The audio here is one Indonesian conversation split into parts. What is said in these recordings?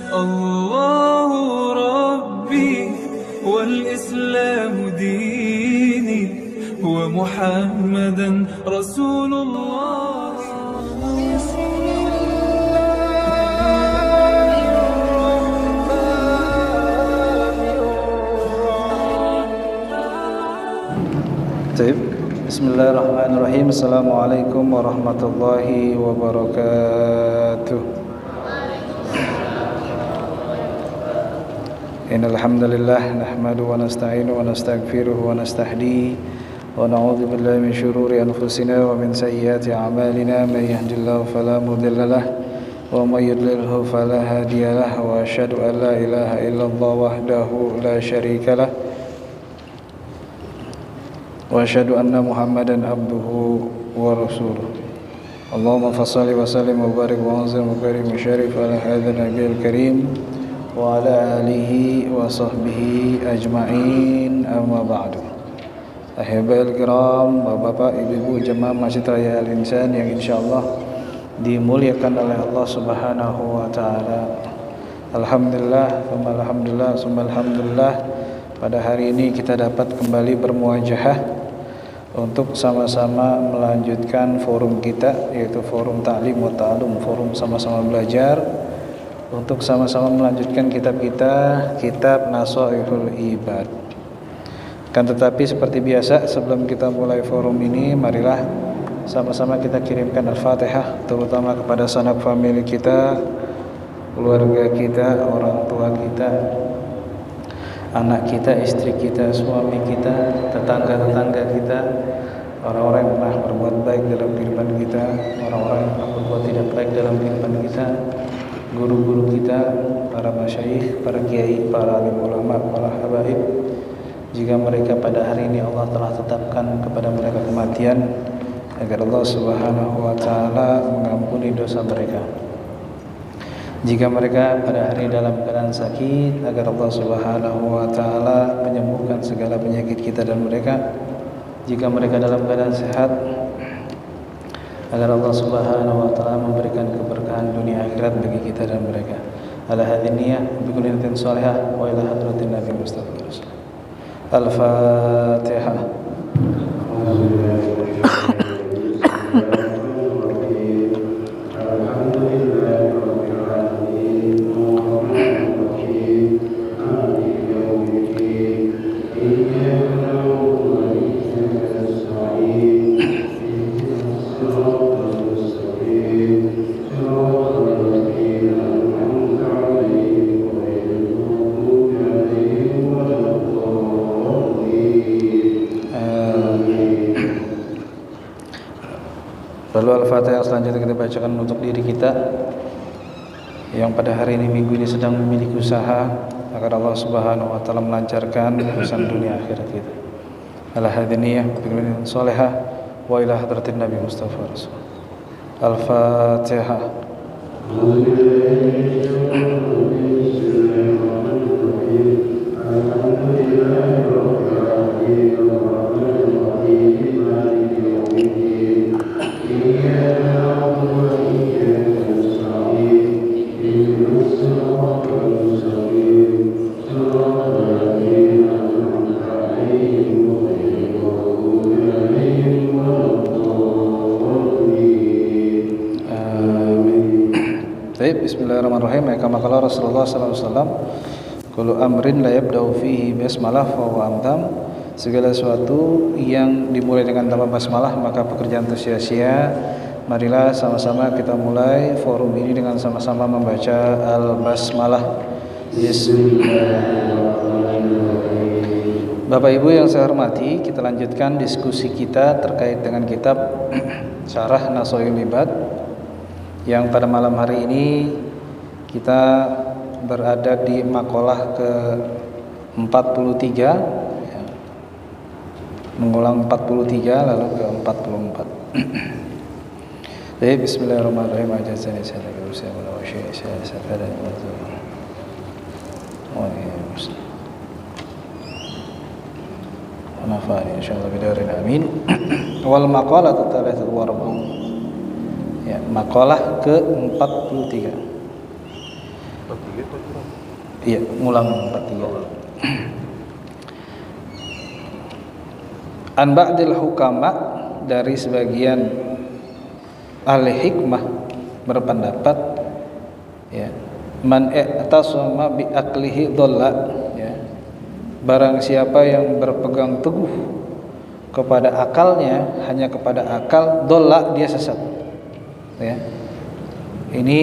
الله ربي والإسلام ديني ومحمدا رسول الله. Bismillahirrahmanirrahim. Assalamualaikum warahmatullahi wabarakatuh. Innal hamdalillah nahmaduhu wa nasta'inuhu wa nastaghfiruhu wa nastahdihi wa na'udzu billahi min shururi anfusina wa min sayyiati a'malina may yahdihillahu fala mudilla lahu wa may yudlilhu fala hadiya lahu wa asyhadu an la ilaha illallah wahdahu la syarika lahu wa asyhadu anna Muhammadan abduhu wa rasuluh. Allahumma fassalli wa sallim wa barik wa anzil wa karim wa syarif ala hadzal nabiyil karim wa ala alihi wa sahbihi ajma'in, amma ba'du. Ahibail kiram, bapak-bapak, ibu-ibu, jemaah Masjid Raya Al-Insan yang insyaallah dimuliakan oleh Allah Subhanahu wa taala. Alhamdulillah, alhamdulillah, pada hari ini kita dapat kembali bermuajahah untuk sama-sama melanjutkan forum kita, yaitu forum ta'lim wa ta'alum, forum sama-sama belajar, untuk sama-sama melanjutkan kitab kita, kitab Nashaihul Ibad. Kan tetapi seperti biasa, sebelum kita mulai forum ini, marilah sama-sama kita kirimkan Al-Fatihah, terutama kepada sanak famili kita, keluarga kita, orang tua kita, anak kita, istri kita, suami kita, tetangga-tetangga kita, orang-orang yang pernah berbuat baik dalam kehidupan kita, orang-orang yang pernah berbuat tidak baik dalam kehidupan kita, guru-guru kita, para masyayikh, para kiai, para alim ulama, para habaib. Jika mereka pada hari ini Allah telah tetapkan kepada mereka kematian, agar Allah Subhanahu wa taala mengampuni dosa mereka. Jika mereka pada hari dalam keadaan sakit, agar Allah Subhanahu wa taala menyembuhkan segala penyakit kita dan mereka. Jika mereka dalam keadaan sehat, agar Allah Subhanahu wa taala memberikan keberkahan dunia akhirat bagi kita dan mereka. Ala hadhihi niyyah bi kulli niyatin shalihah wa ila hadratin nabi Mustafa. Al-Fatihah. Lalu Al-Fatihah selanjutnya kita bacakan untuk diri kita yang pada hari ini, minggu ini sedang memiliki usaha, agar Allah Subhanahu wa taala melancarkan urusan dunia akhirat kita. Ala hadhihi niyyah bi shalihah wa ila hadratin nabi Mustafa Rasul. Al-Fatihah. Bismillahirrahmanirrahim. Kama qala Rasulullah sallallahu alaihi wasallam, kullu amrin la yabda'u fihi basmalah fa huwa amdam. Segala sesuatu yang dimulai dengan tanpa basmalah maka pekerjaan itu sia-sia. Marilah sama-sama kita mulai forum ini dengan sama-sama membaca al-basmalah. Bismillahirrahmanirrahim. Bapak Ibu yang saya hormati, kita lanjutkan diskusi kita terkait dengan kitab Syarah Nashaihul Ibad, yang pada malam hari ini kita berada di makalah ke-43 ya. Mengulang 43 lalu ke-44. Baik, bismillahirrahmanirrahim. Ajazani sallallahu alaihi wasallam. Wa nafa'ani insyaallah bidarin amin. Wal maqalah tsalitsatu wa arba'un. Ya, makalah ke-43. Iya, ngulang 43. An ba'dil hukama, dari sebagian ahli hikmah berpendapat, ya, man i'tasama bi aqlihi dhalla, ya, barang siapa yang berpegang teguh kepada akalnya, hanya kepada akal, dhalla, dia sesat, ya. Ini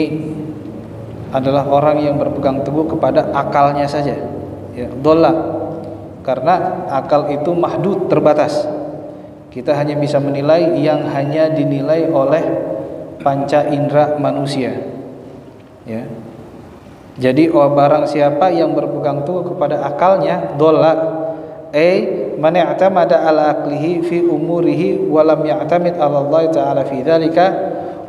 adalah orang yang berpegang teguh kepada akalnya saja, ya, dhalla, karena akal itu mahdud, terbatas. Kita hanya bisa menilai yang hanya dinilai oleh panca indera manusia, ya. Jadi barang siapa yang berpegang teguh kepada akalnya, dhalla, man i'tamada ala aqlihi fi umurihi wa lam ya'tamid ala Allah ta'ala fi dzalika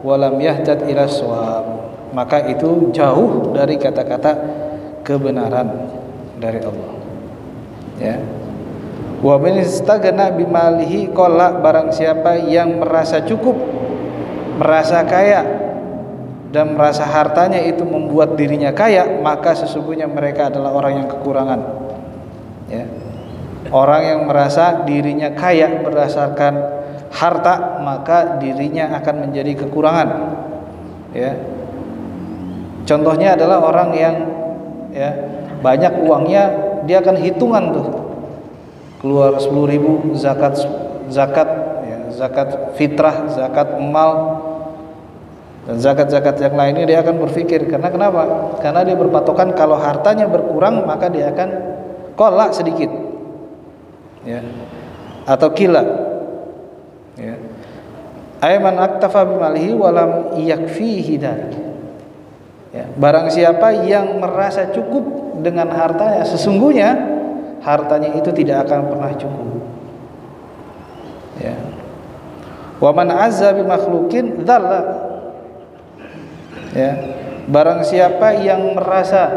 wa lam yahtad ila shawab, maka itu jauh dari kata-kata kebenaran dari Allah, ya. Wa man istaghna bimalihi qala, barang siapa yang merasa cukup, merasa kaya, dan merasa hartanya itu membuat dirinya kaya, maka sesungguhnya mereka adalah orang yang kekurangan, ya. Orang yang merasa dirinya kaya berdasarkan harta, maka dirinya akan menjadi kekurangan, ya. Contohnya adalah orang yang, ya, banyak uangnya, dia akan hitungan tuh, keluar 10.000 zakat, ya, zakat fitrah, zakat emal, dan zakat-zakat yang lainnya. Dia akan berpikir, karena kenapa? Karena dia berpatokan kalau hartanya berkurang maka dia akan kolak sedikit, ya, atau kila, ya. Ayman aktafa bimalihi walam yakfihi dzalik, ya, barang siapa yang merasa cukup dengan hartanya, sesungguhnya hartanya itu tidak akan pernah cukup, ya. Wa man azza bi makhluqin dzalla, ya, barang siapa yang merasa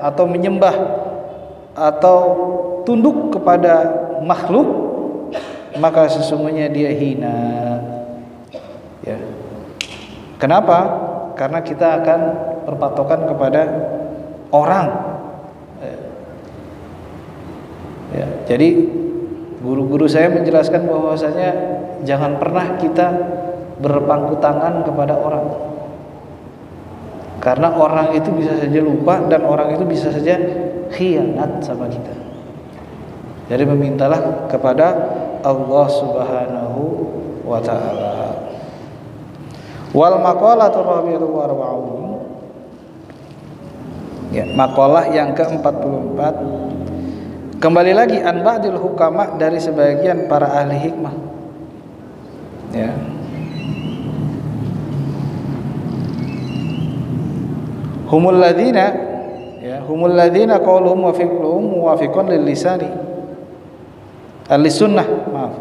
atau menyembah atau tunduk kepada makhluk, maka sesungguhnya dia hina, ya. Kenapa? Karena kita akan berpatokan kepada orang, ya. Jadi guru-guru saya menjelaskan bahwasanya jangan pernah kita berpangku tangan kepada orang, karena orang itu bisa saja lupa dan orang itu bisa saja khianat sama kita. Jadi memintalah kepada Allah Subhanahu wa ta'ala. Wal maqalatur rabi'atu wa arba'un, ya, maqalah yang ke-44, kembali lagi an ba'dil hukama, dari sebagian para ahli hikmah, ya. Humul ladzina, ya, humul ladzina qauluhum wa fiqluhum muwafiqun lil lisani al-sunnah, maaf,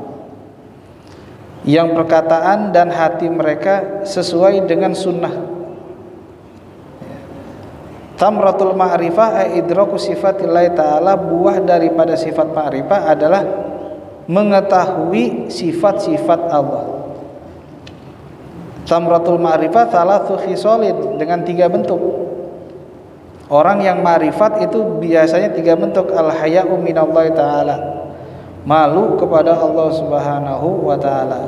yang perkataan dan hati mereka sesuai dengan sunnah. Tamratul ma'rifah ay idraku sifatillahi ta'ala, buah daripada sifat ma'rifah adalah mengetahui sifat-sifat Allah. Tamratul ma'rifah thalathu khisalin, dengan 3 bentuk. Orang yang ma'rifat itu biasanya 3 bentuk. Al-haya'u minallahi ta'ala, malu kepada Allah Subhanahu wa ta'ala.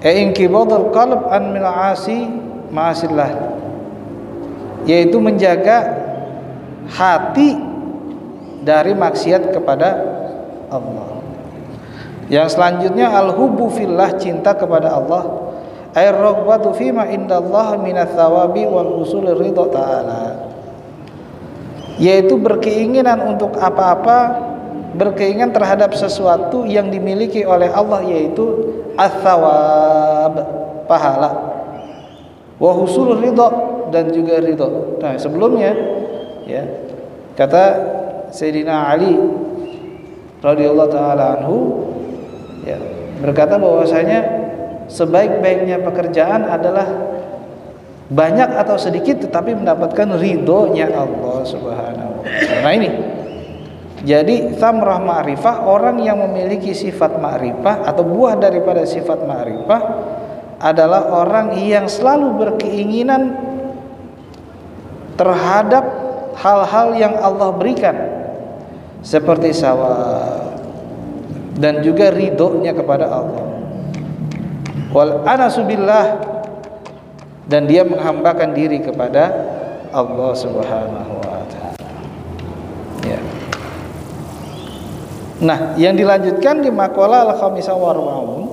Inqibadul qalb an mil'asi ma'asillah, yaitu menjaga hati dari maksiat kepada Allah. Yang selanjutnya al-hubbu fillah, cinta kepada Allah. Ar-raghbatu fima indallah minats thawabi wal usul ridha ta'ala, yaitu berkeinginan untuk apa-apa, berkeinginan terhadap sesuatu yang dimiliki oleh Allah, yaitu ats-tsawab, pahala, wa husul ridha, dan juga ridha. Nah, sebelumnya, ya, kata Sayyidina Ali radhiyallahu taala anhu, ya, berkata bahwasanya sebaik-baiknya pekerjaan adalah banyak atau sedikit tetapi mendapatkan ridhonya Allah Subhanahu wa ta'ala. Nah, ini jadi thamrah ma'rifah, orang yang memiliki sifat ma'rifah atau buah daripada sifat ma'rifah adalah orang yang selalu berkeinginan terhadap hal-hal yang Allah berikan seperti sawab dan juga ridhonya kepada Allah. Wal anasubillah, dan dia menghambakan diri kepada Allah Subhanahu wa taala. Ya. Nah, yang dilanjutkan di maqalah al-khamisah wa arba'un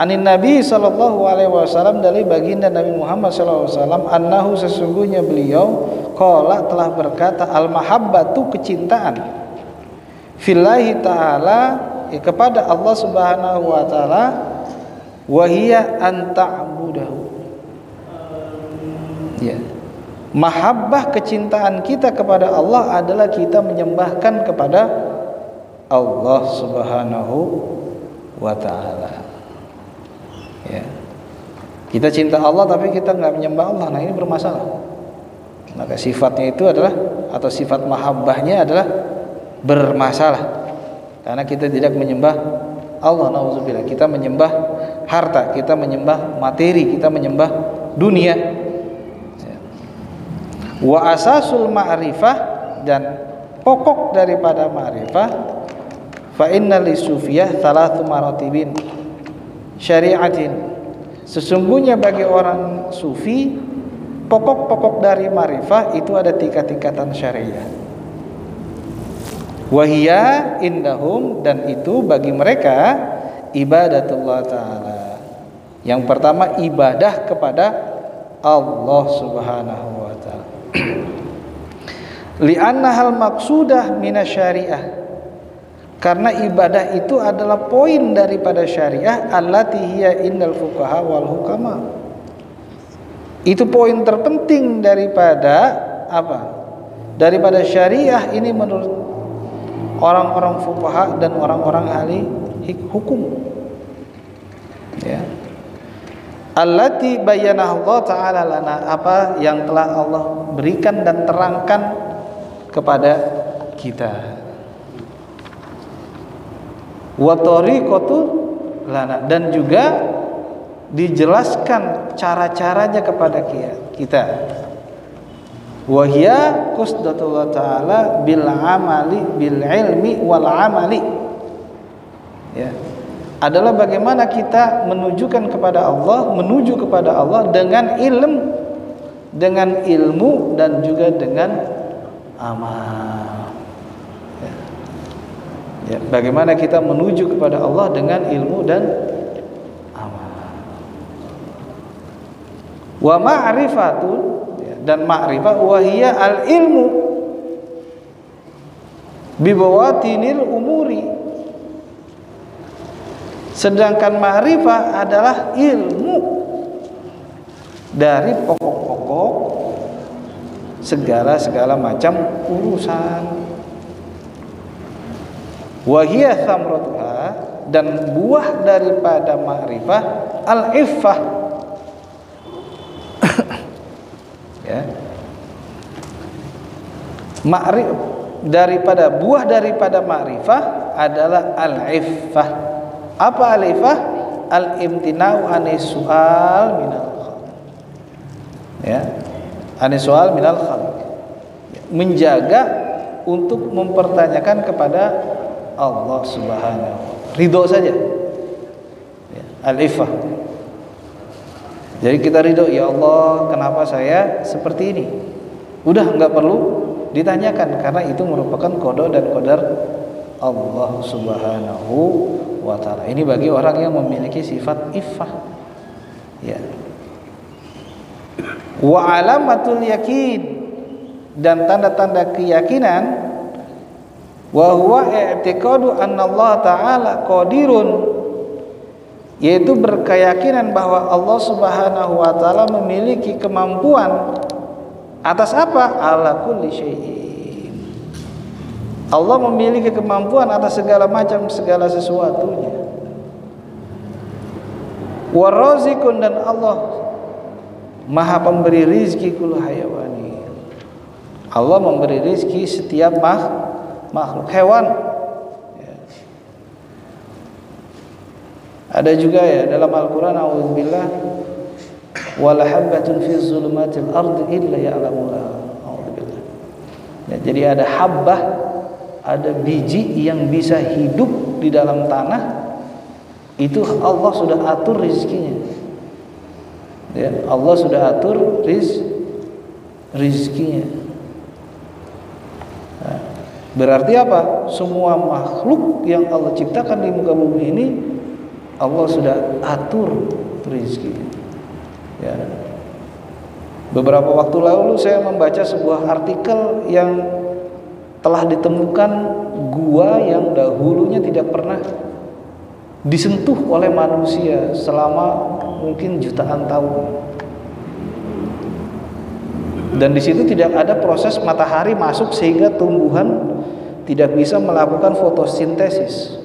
anin Nabi sallallahu alaihi wasallam, dari baginda Nabi Muhammad sallallahu alaihi wasallam, annahu, sesungguhnya beliau qala telah berkata, al mahabbatu, kecintaan, fillahi ta'ala, kepada Allah Subhanahu wa taala, wa hiya an ta'budahu. Ya. Mahabbah, kecintaan kita kepada Allah adalah kita menyembahkan kepada Allah Subhanahu wa taala. Ya. Kita cinta Allah tapi kita nggak menyembah Allah, nah ini bermasalah. Maka sifatnya itu adalah, atau sifat mahabbahnya adalah bermasalah, karena kita tidak menyembah Allah. Nauzubillah, kita menyembah harta, kita menyembah materi, kita menyembah dunia. Wa asasul ma'rifah, dan pokok daripada ma'rifah, fa inna lisufiyah thalathu maratibin syari'atin, sesungguhnya bagi orang sufi pokok-pokok dari ma'rifah itu ada tingkat-tingkatan syariah. Wahia indahum, dan itu bagi mereka ibadatullah ta'ala. Yang pertama ibadah kepada Allah Subhanahu wa ta'ala. Li'annahal maqsudah minasyariah, karena ibadah itu adalah poin daripada syariah, allati hiya indal fuqaha wal hukama. Itu poin terpenting daripada apa? Daripada syariah ini menurut orang-orang fuqaha dan orang-orang ahli hukum. Ya. Allati bayyanaha Allah ta'ala lana, apa yang telah Allah berikan dan terangkan kepada kita. Wa tariqatu lana, dan juga dijelaskan cara-caranya kepada kita. Wa hiya qusdatullah ta'ala bil amali bil ilmi wal amali. Ya. Adalah bagaimana kita menuju kepada Allah dengan ilmu dan juga dengan amal. Ya, bagaimana kita menuju kepada Allah dengan ilmu dan amal. Wa ma'rifatun, dan ma'rifah, wa hiya al ilmu bi bawatinil umuri. Sedangkan ma'rifah adalah ilmu dari pokok-pokok segala macam urusan. Wahiyah thamratuha, dan buah daripada ma'rifah al-iffah. Ya. Buah daripada ma'rifah adalah al-iffah. Apa al-iffah? Al-imtina'u anis su'al minal khalq. Ya. Anis su'al minal khalq. Menjaga untuk mempertanyakan kepada Allah Subhanahu, ridho saja. Ya, al-iffah. Jadi kita ridho, ya Allah, kenapa saya seperti ini? Udah nggak perlu ditanyakan, karena itu merupakan qada dan qadar Allah Subhanahu wa ta'ala. Ini bagi orang yang memiliki sifat iffah. Ya. Wa alamatul yakin, dan tanda-tanda keyakinan, wa huwa i'tiqadu anna Allah ta'ala qadirun, yaitu berkeyakinan bahwa Allah Subhanahu wa ta'ala memiliki kemampuan atas apa? Ala kulli syai'in. Allah memiliki kemampuan atas segala sesuatunya. Wa razikun, dan Allah Maha pemberi rizki kullu hayawani. Allah memberi rizki setiap makhluk hewan. Ya. Ada juga ya dalam Al-Quran, a'udzubillah, wala habbatin fi zulumatil ardi illa ya'lamuha. Ya, jadi ada habbah, ada biji yang bisa hidup di dalam tanah, itu Allah sudah atur rizkinya. Ya, Allah sudah atur rizkinya. Nah, berarti apa? Semua makhluk yang Allah ciptakan di muka bumi ini Allah sudah atur rizkinya. Ya. Beberapa waktu lalu saya membaca sebuah artikel yang telah ditemukan gua yang dahulunya tidak pernah disentuh oleh manusia selama mungkin jutaan tahun. Dan di situ tidak ada proses matahari masuk sehingga tumbuhan tidak bisa melakukan fotosintesis.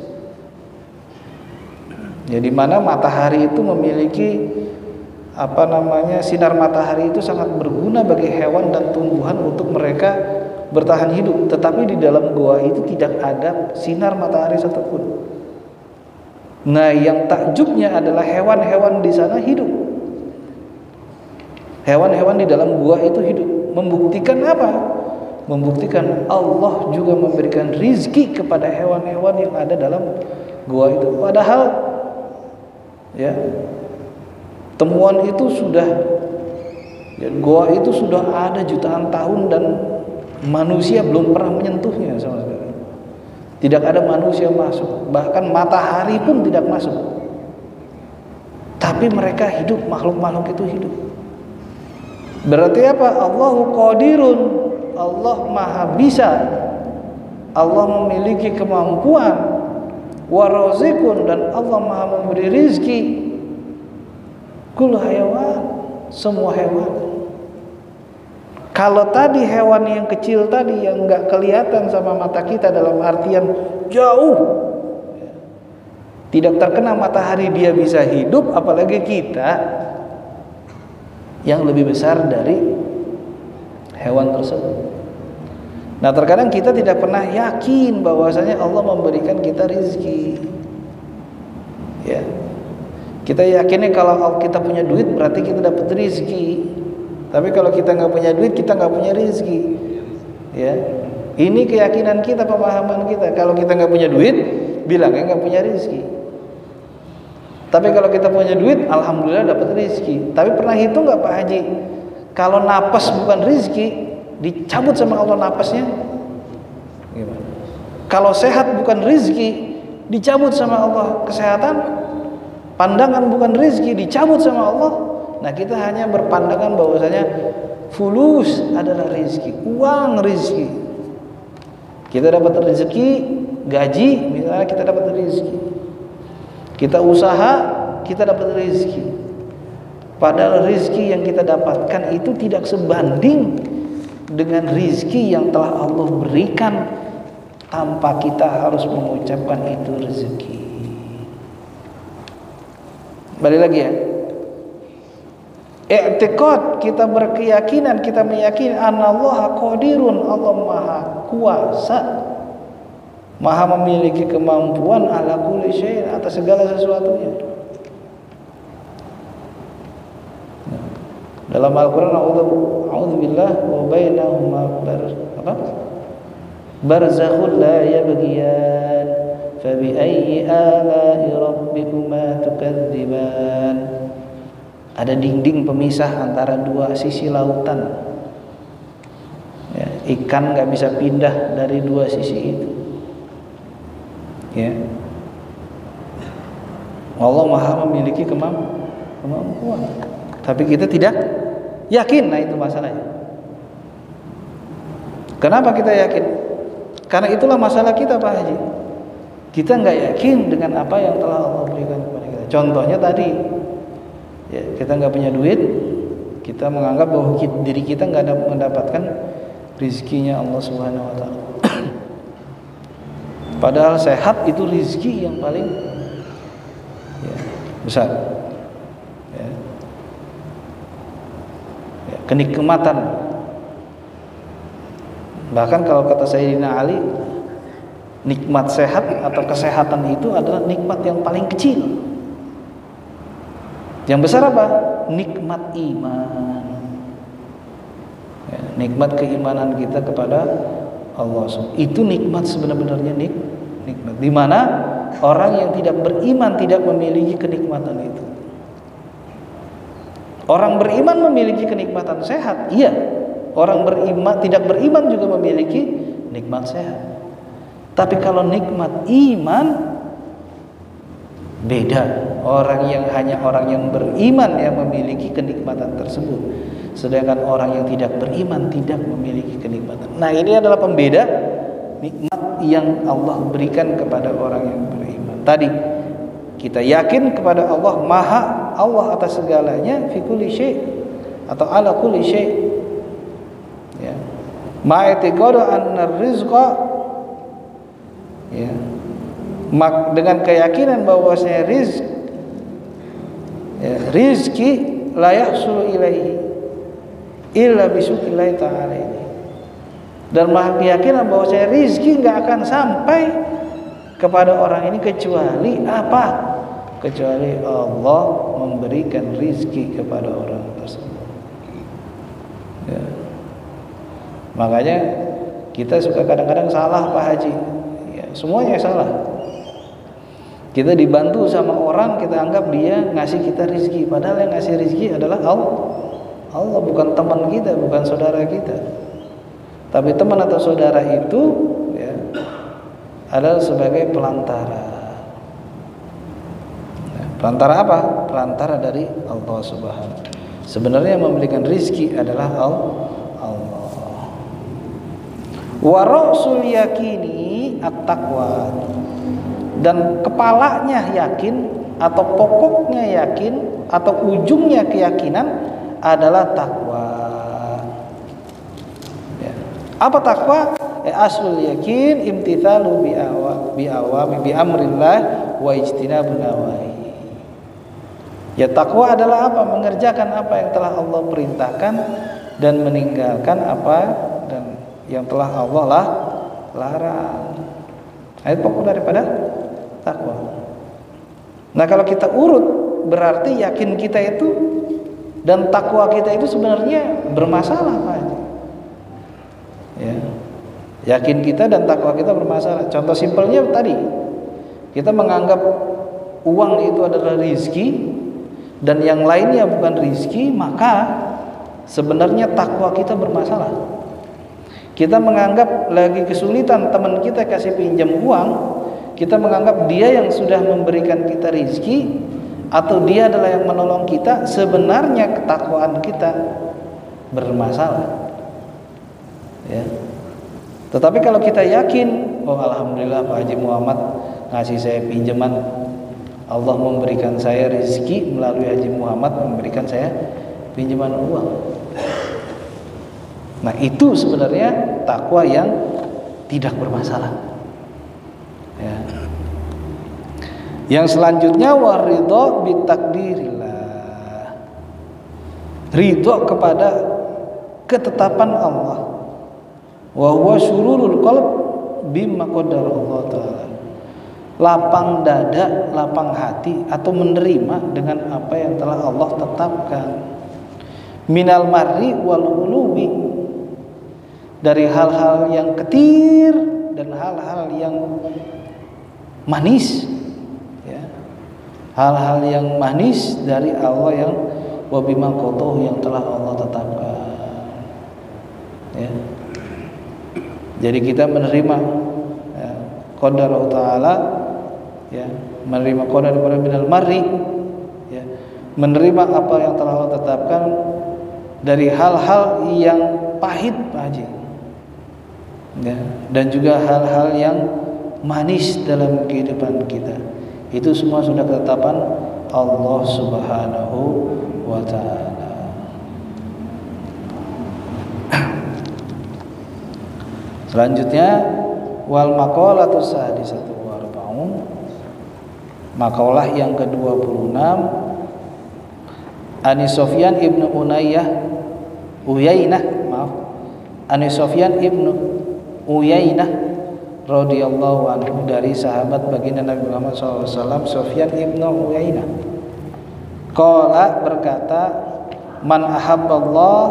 Jadi mana matahari itu memiliki sinar matahari itu sangat berguna bagi hewan dan tumbuhan untuk mereka bertahan hidup. Tetapi di dalam goa itu tidak ada sinar matahari satupun. Nah, yang takjubnya adalah hewan-hewan di sana hidup. Hewan-hewan di dalam gua itu hidup. Membuktikan apa? Membuktikan Allah juga memberikan rizki kepada hewan-hewan yang ada dalam gua itu. Padahal ya, temuan itu sudah, ya, goa itu sudah ada jutaan tahun dan manusia belum pernah menyentuhnya sama sekali. Tidak ada manusia masuk, bahkan matahari pun tidak masuk. Tapi mereka hidup, makhluk-makhluk itu hidup. Berarti apa? Allahu qadirun, Allah maha bisa, Allah memiliki kemampuan, warazikun, dan Allah maha memberi rizki. Kul hayawan, semua hewan. Kalau tadi hewan yang kecil tadi yang nggak kelihatan sama mata kita dalam artian jauh, tidak terkena matahari dia bisa hidup, apalagi kita yang lebih besar dari hewan tersebut. Nah, terkadang kita tidak pernah yakin bahwasanya Allah memberikan kita rizki. Ya, kita yakinnya kalau kita punya duit berarti kita dapat rizki. Tapi kalau kita nggak punya duit, kita nggak punya rizki. Ya, ini keyakinan kita, pemahaman kita. Kalau kita nggak punya duit, bilangnya nggak punya rizki. Tapi kalau kita punya duit, alhamdulillah dapat rizki. Tapi pernah hitung nggak Pak Haji? Kalau napas bukan rizki, dicabut sama Allah napasnya? Gimana? Kalau sehat bukan rizki, dicabut sama Allah kesehatan. Pandangan bukan rizki, dicabut sama Allah. Nah, kita hanya berpandangan bahwasanya fulus adalah rizki, uang rizki. Kita dapat rezeki, gaji, misalnya kita dapat rizki. Kita usaha, kita dapat rizki. Padahal rizki yang kita dapatkan itu tidak sebanding dengan rizki yang telah Allah berikan tanpa kita harus mengucapkan itu rezeki. Balik lagi ya. I'tiqad, kita berkeyakinan, kita meyakini anallaha qadirun, Allah maha kuasa, maha memiliki kemampuan ala kulli syai', atas segala sesuatunya. Dalam Al-Qur'an a'udzubillah wa bainahuma barzakhun la yabghiyan fa bi ayyi ala'i rabbikuma tukadziban. Ada dinding pemisah antara dua sisi lautan. Ya, ikan nggak bisa pindah dari dua sisi itu. Ya, Allah maha memiliki kemampuan. Tapi kita tidak yakin. Nah, itu masalahnya. Kenapa kita yakin? Karena itulah masalah kita, Pak Haji. Kita nggak yakin dengan apa yang telah Allah berikan kepada kita. Contohnya tadi, ya, kita nggak punya duit, kita menganggap bahwa diri kita nggak mendapatkan rizkinya Allah Subhanahu Wa Taala. Padahal sehat itu rizki yang paling besar. Ya. Ya, kenikmatan. Bahkan kalau kata Sayyidina Ali, nikmat sehat atau kesehatan itu adalah nikmat yang paling kecil. Yang besar apa? Nikmat iman. Ya, nikmat keimanan kita kepada Allah. Itu nikmat sebenarnya nikmat. Di mana orang yang tidak beriman tidak memiliki kenikmatan itu. Orang beriman memiliki kenikmatan sehat, iya. Orang beriman tidak beriman juga memiliki nikmat sehat. Tapi kalau nikmat iman beda. Orang yang beriman yang memiliki kenikmatan tersebut. Sedangkan orang yang tidak beriman tidak memiliki kenikmatan. Nah, ini adalah pembeda nikmat yang Allah berikan kepada orang yang beriman. Tadi kita yakin kepada Allah, maha Allah atas segalanya, fi kulli syai' atau ala kulli syai'. Ya. Ma'atiqadu anna rizqa, ya. Dengan keyakinan bahwasanya rizki la yahsulu ilaihi illa bisukillahi ta'ala ini. Dan keyakinan bahwasanya rizki enggak akan sampai kepada orang ini kecuali apa? Kecuali Allah memberikan rizki kepada orang tersebut. Ya. Makanya kita suka kadang-kadang salah Pak Haji. Ya, semuanya salah. Kita dibantu sama orang, kita anggap dia ngasih kita rizki. Padahal yang ngasih rizki adalah Allah, bukan teman kita, bukan saudara kita. Tapi teman atau saudara itu ya, adalah sebagai pelantara. Pelantara apa? Pelantara dari Allah Subhanahu. Sebenarnya yang memberikan rizki adalah Allah. Wa ra'sul yakini at-taqwa. Dan kepalanya yakin atau pokoknya yakin atau ujungnya keyakinan adalah takwa. Ya. Apa takwa? Aslul yakin imtithalu bi amrillah wa ijtinabun nawahi. Ya, takwa adalah apa? Mengerjakan apa yang telah Allah perintahkan dan meninggalkan apa dan yang telah Allah larang. Itu pokok daripada takwa. Nah, kalau kita urut berarti yakin kita itu dan takwa kita itu sebenarnya bermasalah Pak. Ya. Yakin kita dan takwa kita bermasalah. Contoh simpelnya tadi, kita menganggap uang itu adalah rizki dan yang lainnya bukan rizki, maka sebenarnya takwa kita bermasalah. Kita menganggap lagi kesulitan teman kita kasih pinjam uang, kita menganggap dia yang sudah memberikan kita rizki atau dia adalah yang menolong kita. Sebenarnya ketakwaan kita bermasalah. Ya. Tetapi kalau kita yakin, oh alhamdulillah Pak Haji Muhammad ngasih saya pinjaman, Allah memberikan saya rizki melalui Haji Muhammad memberikan saya pinjaman uang. Nah, itu sebenarnya takwa yang tidak bermasalah. Ya. Yang selanjutnya waridho bitakdirillah. Ridho kepada ketetapan Allah. Wa huwa syururul qalb bima qadarallahu ta'ala. Lapang dada, lapang hati atau menerima dengan apa yang telah Allah tetapkan. Minal marri wal uluwi, dari hal-hal yang ketir dan hal-hal yang manis, ya. Hal-hal yang manis dari Allah yang wabima qadahu yang telah Allah tetapkan. Ya. Jadi kita menerima ya, qadar Allah Ta'ala, ya, menerima qadar daripada minal marri, ya, menerima apa yang telah Allah tetapkan dari hal-hal yang pahit Pak Haji. Ya, dan juga hal-hal yang manis dalam kehidupan kita. Itu semua sudah ketetapan Allah Subhanahu wa Ta'ala. Selanjutnya wal maqalatu sadisatu wa arba'un. Maqalah yang ke-26 Ani Sufyan ibnu Ani Sufyan ibnu Uyainah radhiyallahu anhu, dari sahabat baginda Nabi Muhammad SAW Sufyan ibnu Uyainah. Qala berkata, man ahabballah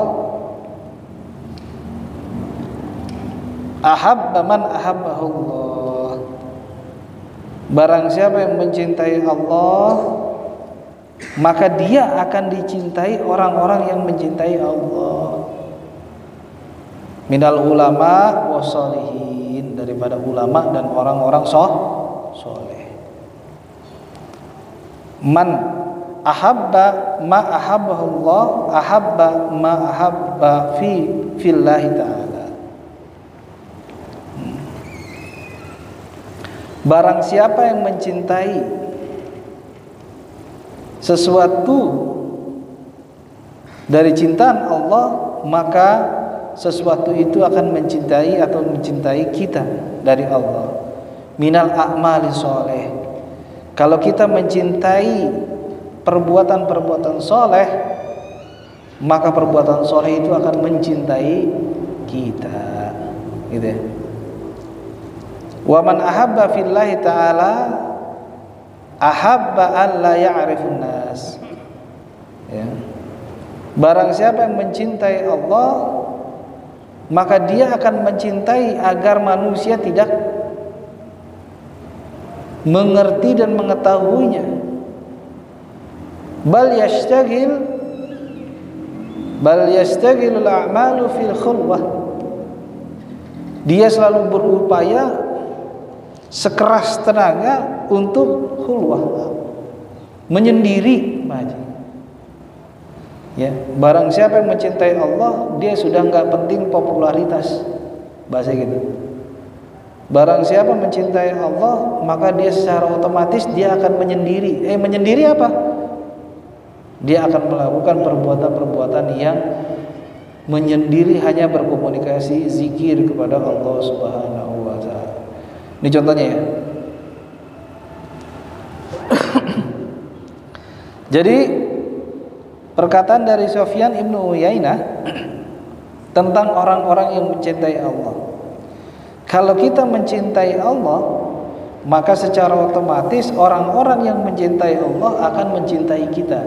ahabba man ahabbahullah. Barang siapa yang mencintai Allah, maka dia akan dicintai orang-orang yang mencintai Allah. Minal ulama wassalihin, daripada ulama dan orang-orang soleh. Man ahabba ma ahabbahullah ahabba ma ahabba fillahi ta'ala. Barang siapa yang mencintai sesuatu dari cintaan Allah, maka sesuatu itu akan mencintai atau mencintai kita dari Allah. Minal a'mali soleh. Kalau kita mencintai perbuatan-perbuatan soleh, maka perbuatan soleh itu akan mencintai kita, gitu ya. Wa man ahabba fillahi ta'ala ahabba an la ya'rifun nas. Ya. Barang siapa yang mencintai Allah, maka dia akan mencintai agar manusia tidak mengerti dan mengetahuinya. Bal yashtagilul a'malu fil khulwah. Dia selalu berupaya sekeras tenaga untuk khulwah, menyendiri. Ya, barang siapa yang mencintai Allah, dia sudah enggak penting popularitas, bahasa gitu. Barang siapa mencintai Allah, maka dia secara otomatis dia akan menyendiri. Menyendiri apa? Dia akan melakukan perbuatan-perbuatan yang menyendiri, hanya berkomunikasi zikir kepada Allah Subhanahu wa ta'ala. Ini contohnya ya. Jadi perkataan dari Sufyan Ibnu Uyainah tentang orang-orang yang mencintai Allah. Kalau kita mencintai Allah, maka secara otomatis orang-orang yang mencintai Allah akan mencintai kita.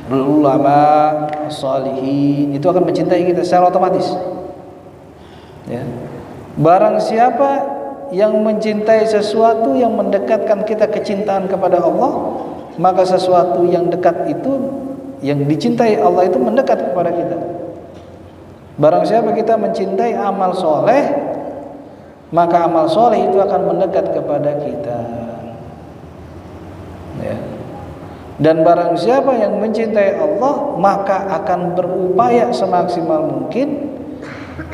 Ulama, sholihin itu akan mencintai kita secara otomatis. Ya. Barang siapa yang mencintai sesuatu yang mendekatkan kita kecintaan kepada Allah, maka sesuatu yang dekat itu, yang dicintai Allah itu mendekat kepada kita. Barang siapa kita mencintai amal soleh, maka amal soleh itu akan mendekat kepada kita. Ya. Dan barang siapa yang mencintai Allah, maka akan berupaya semaksimal mungkin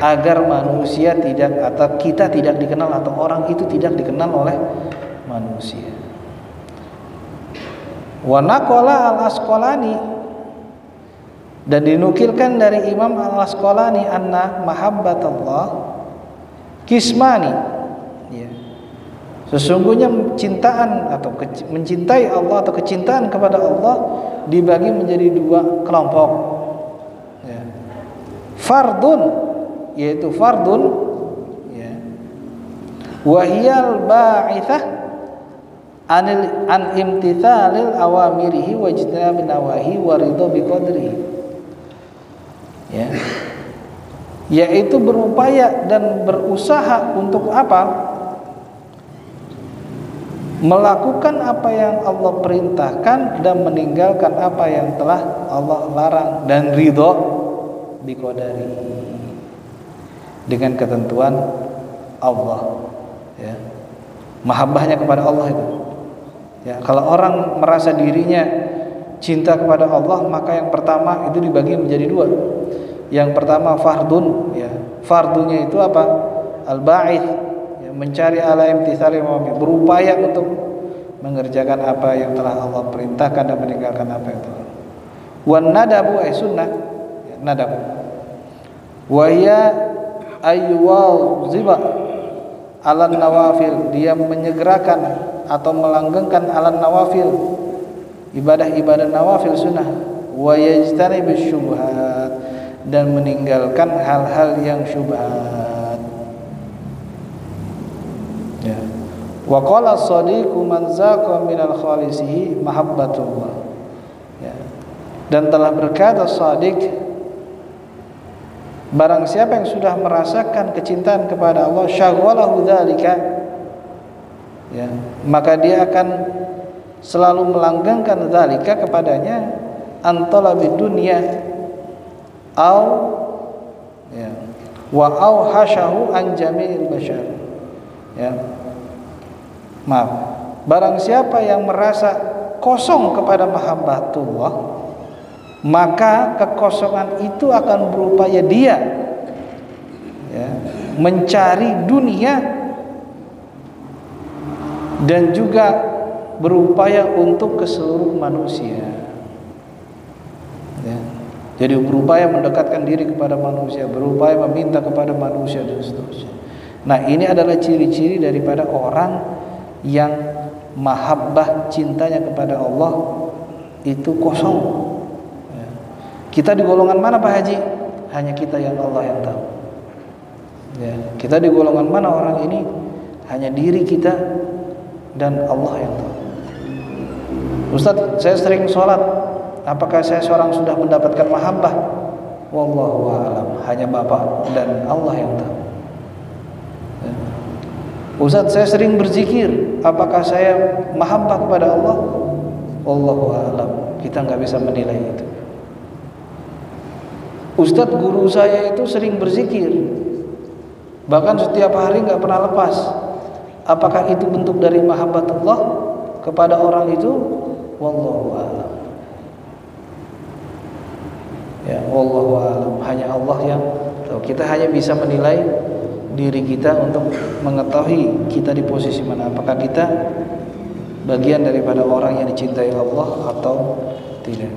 agar manusia tidak, atau kita tidak dikenal, atau orang itu tidak dikenal oleh manusia. Wa naqala al-Asqalani, dan dinukilkan dari Imam al-Asqalani, anna mahabbatallah kismani, ya. Sesungguhnya cintaan atau mencintai Allah atau kecintaan kepada Allah dibagi menjadi dua kelompok, ya. Fardun, yaitu fardun, ya. Wahiyal ba'ithah an imtithalil awamirihi wa ijtinabin nawahi wa ridho biqadrihi, ya. Yaitu berupaya dan berusaha untuk apa? Melakukan apa yang Allah perintahkan dan meninggalkan apa yang telah Allah larang, dan ridho biqadari, dengan ketentuan Allah, ya. Mahabbahnya kepada Allah itu, ya. Kalau orang merasa dirinya cinta kepada Allah, maka yang pertama itu dibagi menjadi dua. Yang pertama fardun, ya. Fardunya itu apa? Al-ba'ith, ya, mencari ala imtithali mawami, berupaya untuk mengerjakan apa yang telah Allah perintahkan dan meninggalkan apa yang telah. Wan nadabu ay sunnah, ya, nadab. Wa hiya ayyuwal ziba alan nawafil, dia menyegerakan atau melanggengkan alan nawafil, ibadah-ibadah nawafil sunnah. Wa yajtanibus syubhat, dan meninggalkan hal-hal yang syubhat, ya. Wa qala as-sadiqu man zaqa minal khalisihi mahabbatullah, Dan telah berkata Shadiq, barang siapa yang sudah merasakan kecintaan kepada Allah, syaghalahu dzalika, ya, maka dia akan selalu melanggengkan dzalika kepadanya, antalabid dunya au, ya, wa auhashahu an jami'il bashar, ya. Maaf, barang siapa yang merasa kosong kepada mahabbatullah, maka kekosongan itu akan berupaya dia, ya, mencari dunia dan juga berupaya untuk ke seluruh manusia, ya. Jadi berupaya mendekatkan diri kepada manusia, berupaya meminta kepada manusia dan seterusnya. Nah, ini adalah ciri-ciri daripada orang yang mahabbah, cintanya kepada Allah itu kosong. Ya. Kita di golongan mana Pak Haji? Hanya kita yang Allah yang tahu. Ya. Kita di golongan mana orang ini? Hanya diri kita dan Allah yang tahu. Ustaz, saya sering sholat, apakah saya seorang sudah mendapatkan mahabbah? Wallahu a'lam, hanya Bapak dan Allah yang tahu. Ya. Ustaz, saya sering berzikir, apakah saya mahabbah kepada Allah? Wallahu a'lam, kita nggak bisa menilai itu. Ustaz, guru saya itu sering berzikir, bahkan setiap hari nggak pernah lepas. Apakah itu bentuk dari mahabbatullah kepada orang itu? Wallahu a'lam. Ya, wallahu a'lam. Hanya Allah yang tahu. Kita hanya bisa menilai diri kita untuk mengetahui kita di posisi mana. Apakah kita bagian daripada orang yang dicintai Allah atau tidak?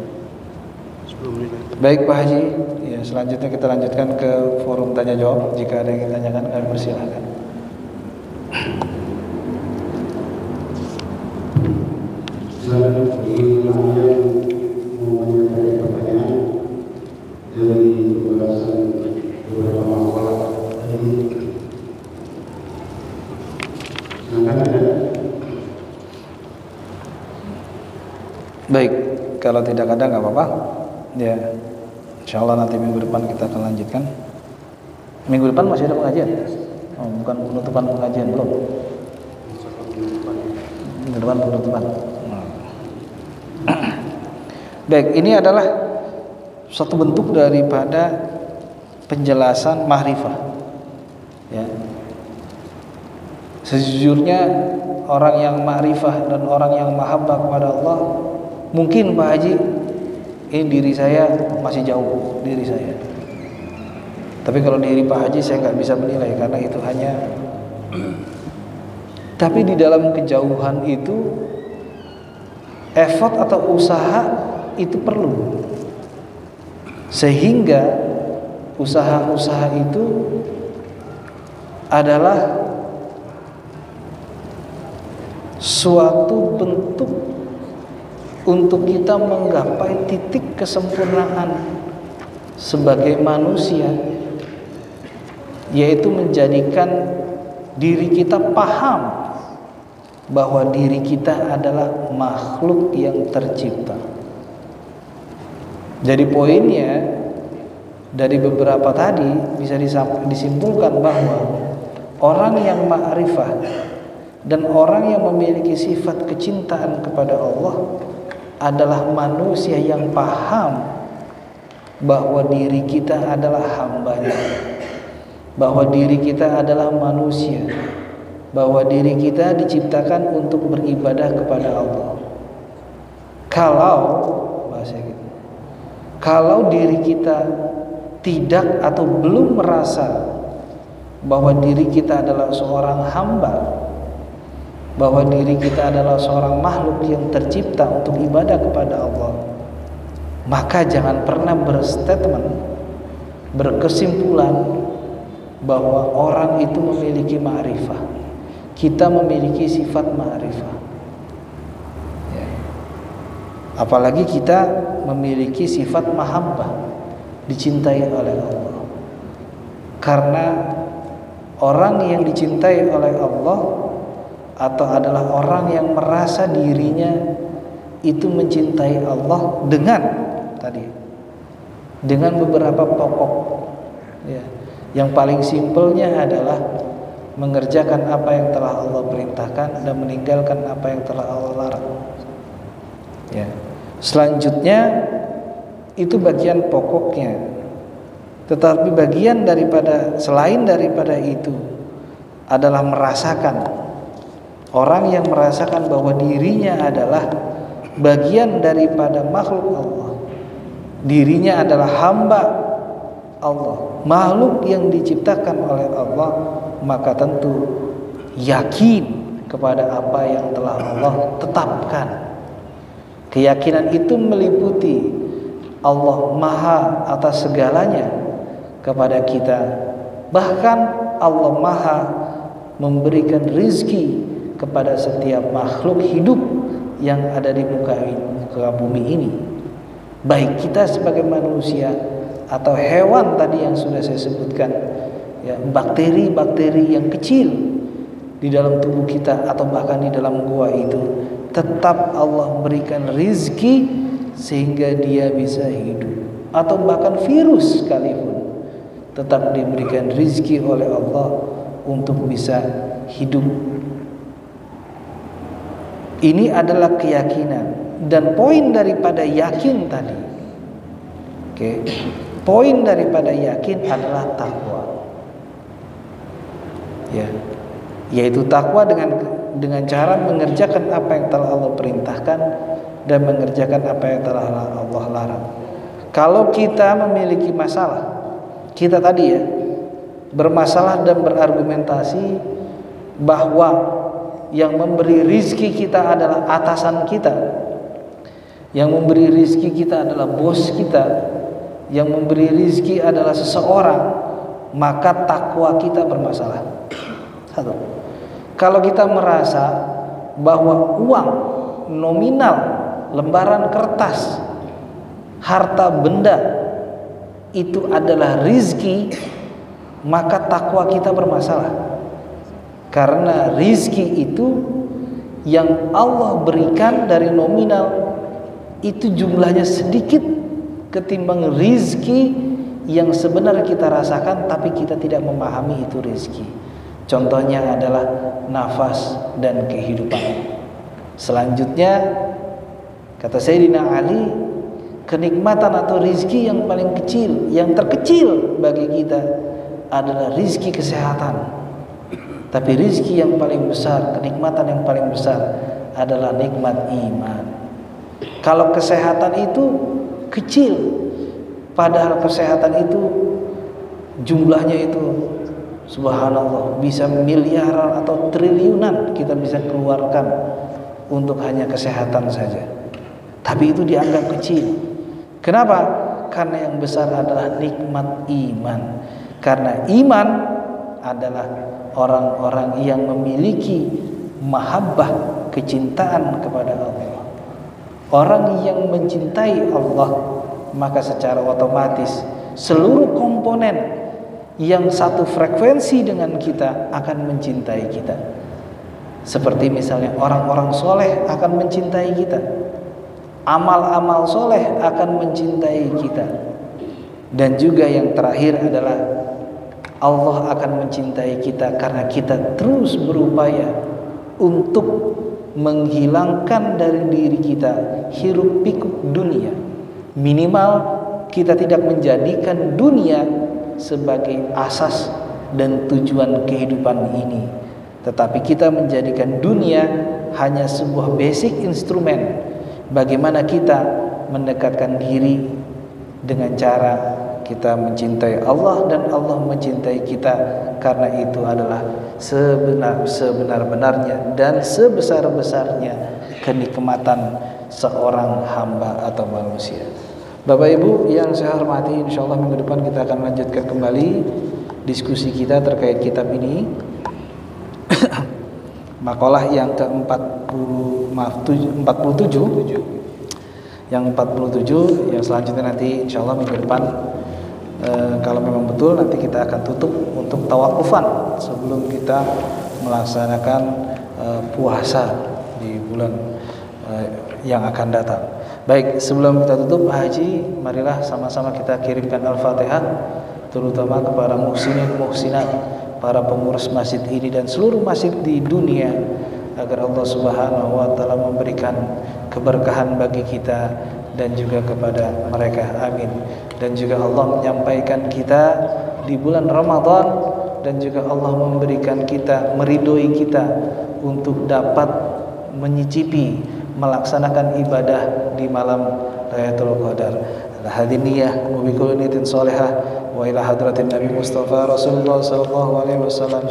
Baik Pak Haji, ya, selanjutnya kita lanjutkan ke forum tanya jawab. Jika ada yang ditanyakan, kami persilahkan. Silakan bagi yang menyampaikan pertanyaan dari pembahasan beberapa makalah tadi. Silakan. Baik, kalau tidak ada nggak apa-apa. Ya, insya Allah nanti minggu depan kita akan lanjutkan. Minggu depan masih ada pengajian? Oh, bukan penutupan pengajian, belum. Minggu depan penutupan. Baik, ini adalah suatu bentuk daripada penjelasan ma'rifah. Ya. Sejujurnya orang yang ma'rifah dan orang yang mahabbah kepada Allah, mungkin Pak Haji, ini diri saya masih jauh, diri saya. Tapi kalau diri Pak Haji saya nggak bisa menilai karena itu hanya. Tapi di dalam kejauhan itu effort atau usaha itu perlu, sehingga usaha-usaha itu adalah suatu bentuk untuk kita menggapai titik kesempurnaan sebagai manusia, yaitu menjadikan diri kita paham bahwa diri kita adalah makhluk yang tercipta. Jadi poinnya dari beberapa tadi bisa disimpulkan bahwa orang yang ma'rifah dan orang yang memiliki sifat kecintaan kepada Allah adalah manusia yang paham bahwa diri kita adalah hambanya, bahwa diri kita adalah manusia, bahwa diri kita diciptakan untuk beribadah kepada Allah. Kalau diri kita tidak atau belum merasa bahwa diri kita adalah seorang hamba, bahwa diri kita adalah seorang makhluk yang tercipta untuk ibadah kepada Allah, maka jangan pernah berstatement, berkesimpulan bahwa orang itu memiliki ma'rifah. Kita memiliki sifat ma'rifah. Ya. Apalagi kita memiliki sifat mahabbah, dicintai oleh Allah. Karena orang yang dicintai oleh Allah atau adalah orang yang merasa dirinya itu mencintai Allah dengan tadi dengan beberapa pokok ya. Yang paling simpelnya adalah mengerjakan apa yang telah Allah perintahkan dan meninggalkan apa yang telah Allah larang ya. Selanjutnya itu bagian pokoknya, tetapi bagian daripada selain daripada itu adalah merasakan, orang yang merasakan bahwa dirinya adalah bagian daripada makhluk Allah, dirinya adalah hamba Allah, makhluk yang diciptakan oleh Allah, maka tentu yakin kepada apa yang telah Allah tetapkan. Keyakinan itu meliputi Allah Maha atas segalanya kepada kita, bahkan Allah Maha memberikan rizki kepada setiap makhluk hidup yang ada di muka bumi ini, baik kita sebagai manusia atau hewan tadi yang sudah saya sebutkan ya, bakteri-bakteri yang kecil di dalam tubuh kita atau bahkan di dalam gua itu, tetap Allah berikan rizki sehingga dia bisa hidup. Atau bahkan virus sekalipun tetap diberikan rizki oleh Allah untuk bisa hidup. Ini adalah keyakinan, dan poin daripada yakin tadi, poin daripada yakin adalah takwa ya, yaitu takwa dengan cara mengerjakan apa yang telah Allah perintahkan dan mengerjakan apa yang telah Allah larang. Kalau kita memiliki masalah, kita tadi ya bermasalah dan berargumentasi bahwa yang memberi rizki kita adalah atasan kita, yang memberi rizki kita adalah bos kita, yang memberi rizki adalah seseorang, maka takwa kita bermasalah. Satu, kalau kita merasa bahwa uang nominal, lembaran kertas, harta benda itu adalah rizki, maka takwa kita bermasalah. Karena rizki itu yang Allah berikan dari nominal itu jumlahnya sedikit ketimbang rizki yang sebenarnya kita rasakan tapi kita tidak memahami itu rizki. Contohnya adalah nafas dan kehidupan. Selanjutnya kata Sayyidina Ali, kenikmatan atau rizki yang paling kecil, yang terkecil bagi kita adalah rizki kesehatan. Tapi rizki yang paling besar, kenikmatan yang paling besar adalah nikmat iman. Kalau kesehatan itu kecil, padahal kesehatan itu jumlahnya itu subhanallah bisa miliaran atau triliunan kita bisa keluarkan untuk hanya kesehatan saja. Tapi itu dianggap kecil. Kenapa? Karena yang besar adalah nikmat iman. Karena iman adalah orang-orang yang memiliki mahabbah, kecintaan kepada Allah. Orang yang mencintai Allah, maka secara otomatis seluruh komponen yang satu frekuensi dengan kita akan mencintai kita. Seperti misalnya orang-orang soleh akan mencintai kita, amal-amal soleh akan mencintai kita, dan juga yang terakhir adalah Allah akan mencintai kita karena kita terus berupaya untuk menghilangkan dari diri kita hiruk pikuk dunia. Minimal kita tidak menjadikan dunia sebagai asas dan tujuan kehidupan ini, tetapi kita menjadikan dunia hanya sebuah basic instrumen bagaimana kita mendekatkan diri dengan cara kita mencintai Allah dan Allah mencintai kita, karena itu adalah sebenar-benarnya dan sebesar-besarnya kenikmatan seorang hamba atau manusia. Bapak Ibu yang saya hormati, insya Allah minggu depan kita akan lanjutkan kembali diskusi kita terkait kitab ini. Makalah yang ke-47, yang 47, yang selanjutnya nanti insya Allah minggu depan, kalau memang betul nanti kita akan tutup untuk tawakufan sebelum kita melaksanakan puasa di bulan yang akan datang. Baik, sebelum kita tutup Pak Haji, marilah sama-sama kita kirimkan Al-Fatihah terutama kepada muhsinin muhsinat, para pengurus masjid ini dan seluruh masjid di dunia, agar Allah Subhanahu wa taala memberikan keberkahan bagi kita dan juga kepada mereka. Amin. Dan juga Allah menyampaikan kita di bulan Ramadan, dan juga Allah memberikan kita, meridhoi kita untuk dapat menyicipi melaksanakan ibadah di malam Lailatul Qadar. Hadiniyah wa bi kulli niyatin shalihah wa ila hadratin Nabi Mustafa Rasulullah sallallahu alaihi wasallam.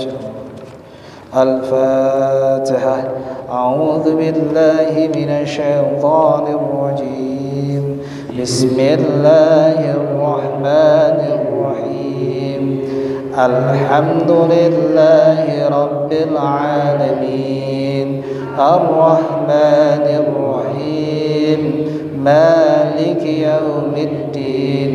Al-Fatihah. A'udzu billahi minasy syaithanir rajim. Bismillahirrahmanirrahim. Alhamdulillahi rabbil alamin. Ar-Rahmanir Rahim. Maliki yaumiddin.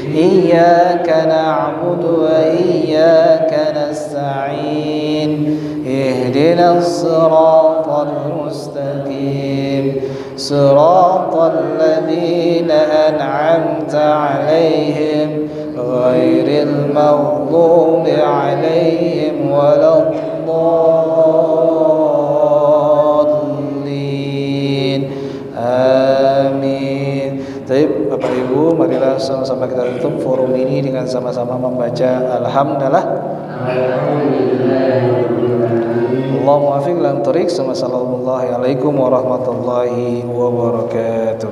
Iyyaka na'budu wa iyyaka nasta'in. Ihdinas siratal mustaqim. Siratal ladzina an'amta 'alaihim ghairil maghdubi 'alaihim waladdallin. Amin. Baik, Bapak Ibu, marilah sama-sama kita tutup forum ini dengan sama-sama membaca Alhamdulillah. Allahumma afiq lan tariq. Assalamualaikum warahmatullahi wabarakatuh.